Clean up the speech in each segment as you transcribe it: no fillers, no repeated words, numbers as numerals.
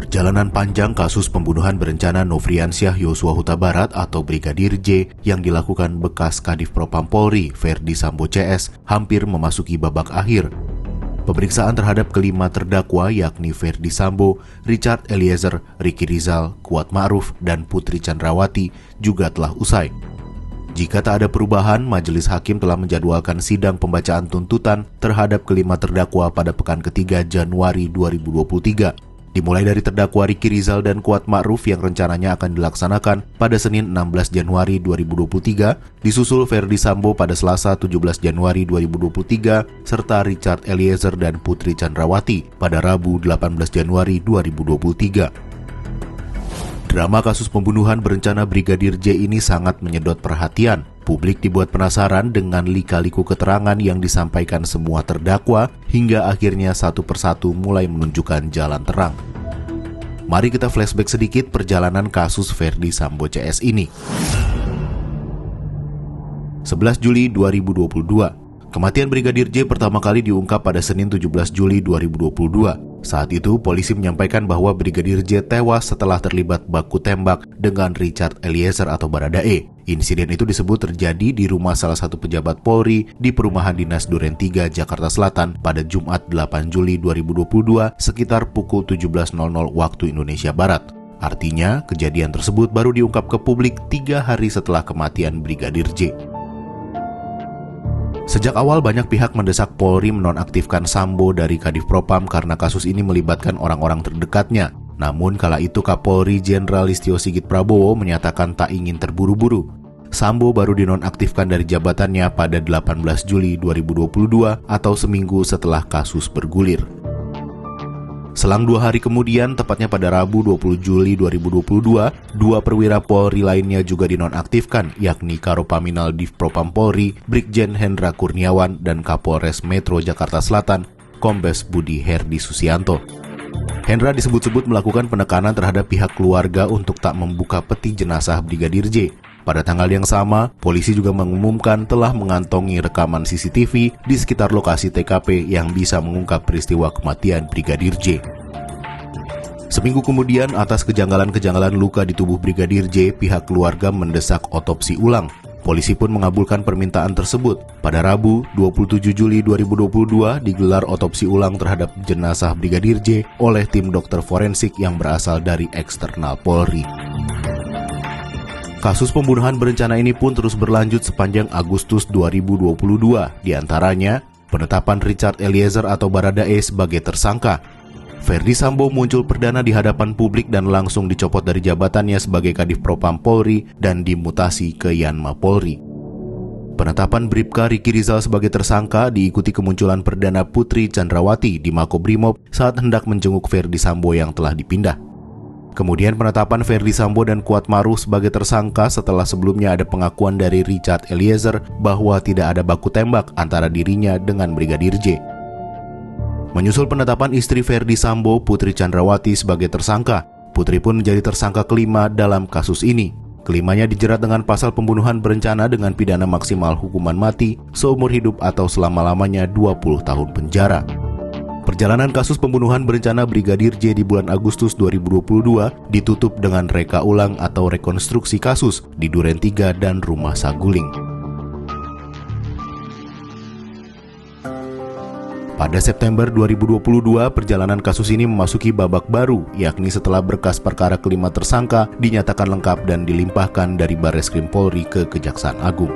Perjalanan panjang kasus pembunuhan berencana Nofriansyah Yosua Huta Barat atau Brigadir J yang dilakukan bekas Kadif Propam Polri, Ferdy Sambo CS, hampir memasuki babak akhir. Pemeriksaan terhadap kelima terdakwa yakni Ferdy Sambo, Richard Eliezer, Ricky Rizal, Kuat Ma'ruf, dan Putri Chandrawati juga telah usai. Jika tak ada perubahan, Majelis Hakim telah menjadwalkan sidang pembacaan tuntutan terhadap kelima terdakwa pada pekan ketiga Januari 2023. Dimulai dari terdakwa Ricky Rizal dan Kuat Ma'ruf yang rencananya akan dilaksanakan pada Senin 16 Januari 2023, disusul Ferdy Sambo pada Selasa 17 Januari 2023, serta Richard Eliezer dan Putri Chandrawati pada Rabu 18 Januari 2023. Drama kasus pembunuhan berencana Brigadir J ini sangat menyedot perhatian. Publik dibuat penasaran dengan lika-liku keterangan yang disampaikan semua terdakwa hingga akhirnya satu persatu mulai menunjukkan jalan terang. Mari kita flashback sedikit perjalanan kasus Ferdy Sambo CS ini. 11 Juli 2022. Kematian Brigadir J pertama kali diungkap pada Senin 17 Juli 2022. Saat itu, polisi menyampaikan bahwa Brigadir J tewas setelah terlibat baku tembak dengan Richard Eliezer atau Baradae. Insiden itu disebut terjadi di rumah salah satu pejabat Polri di Perumahan Dinas Duren 3, Jakarta Selatan pada Jumat 8 Juli 2022 sekitar pukul 17.00 waktu Indonesia Barat. Artinya, kejadian tersebut baru diungkap ke publik 3 hari setelah kematian Brigadir J. Sejak awal banyak pihak mendesak Polri menonaktifkan Sambo dari Kadif Propam karena kasus ini melibatkan orang-orang terdekatnya. Namun kala itu Kapolri Jenderal Listio Sigit Prabowo menyatakan tak ingin terburu-buru. Sambo baru dinonaktifkan dari jabatannya pada 18 Juli 2022 atau seminggu setelah kasus bergulir. Selang 2 hari kemudian, tepatnya pada Rabu 20 Juli 2022, 2 perwira Polri lainnya juga dinonaktifkan, yakni Karopaminal Div Propam Polri, Brigjen Hendra Kurniawan, dan Kapolres Metro Jakarta Selatan, Kombes Budi Herdi Susianto. Hendra disebut-sebut melakukan penekanan terhadap pihak keluarga untuk tak membuka peti jenazah Brigadir J. Pada tanggal yang sama, polisi juga mengumumkan telah mengantongi rekaman CCTV di sekitar lokasi TKP yang bisa mengungkap peristiwa kematian Brigadir J. Seminggu kemudian, atas kejanggalan-kejanggalan luka di tubuh Brigadir J, pihak keluarga mendesak otopsi ulang. Polisi pun mengabulkan permintaan tersebut. Pada Rabu, 27 Juli 2022, digelar otopsi ulang terhadap jenazah Brigadir J oleh tim dokter forensik yang berasal dari eksternal Polri. Kasus pembunuhan berencana ini pun terus berlanjut sepanjang Agustus 2022, diantaranya penetapan Richard Eliezer atau Baradae sebagai tersangka. Ferdy Sambo muncul perdana di hadapan publik dan langsung dicopot dari jabatannya sebagai Kadif Propam Polri dan dimutasi ke Yanma Polri. Penetapan Bribka Ricky Rizal sebagai tersangka diikuti kemunculan perdana Putri Chandrawati di Makobrimob saat hendak menjenguk Ferdy Sambo yang telah dipindah. Kemudian penetapan Ferdy Sambo dan Kuat Ma'ruf sebagai tersangka setelah sebelumnya ada pengakuan dari Richard Eliezer bahwa tidak ada baku tembak antara dirinya dengan Brigadir J. Menyusul penetapan istri Ferdy Sambo, Putri Chandrawati sebagai tersangka, Putri pun menjadi tersangka kelima dalam kasus ini. Kelimanya dijerat dengan pasal pembunuhan berencana dengan pidana maksimal hukuman mati seumur hidup atau selama-lamanya 20 tahun penjara. Perjalanan kasus pembunuhan berencana Brigadir J di bulan Agustus 2022 ditutup dengan reka ulang atau rekonstruksi kasus di Duren 3 dan Rumah Saguling. Pada September 2022, perjalanan kasus ini memasuki babak baru, yakni setelah berkas perkara kelima tersangka dinyatakan lengkap dan dilimpahkan dari Barreskrim Polri ke Kejaksaan Agung.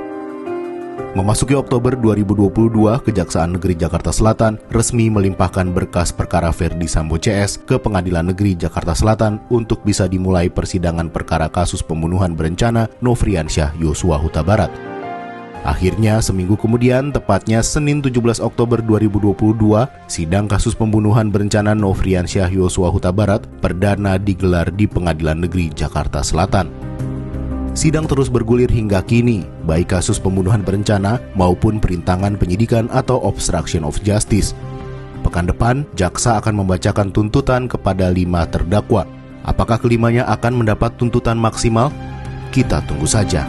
Memasuki Oktober 2022, Kejaksaan Negeri Jakarta Selatan resmi melimpahkan berkas perkara Ferdy Sambo CS ke Pengadilan Negeri Jakarta Selatan untuk bisa dimulai persidangan perkara kasus pembunuhan berencana Nofriansyah Yosua Huta Barat. Akhirnya, seminggu kemudian, tepatnya Senin 17 Oktober 2022, sidang kasus pembunuhan berencana Nofriansyah Yosua Huta Barat perdana digelar di Pengadilan Negeri Jakarta Selatan. Sidang terus bergulir hingga kini, baik kasus pembunuhan berencana maupun perintangan penyidikan atau obstruction of justice. Pekan depan, jaksa akan membacakan tuntutan kepada 5 terdakwa. Apakah kelimanya akan mendapat tuntutan maksimal? Kita tunggu saja.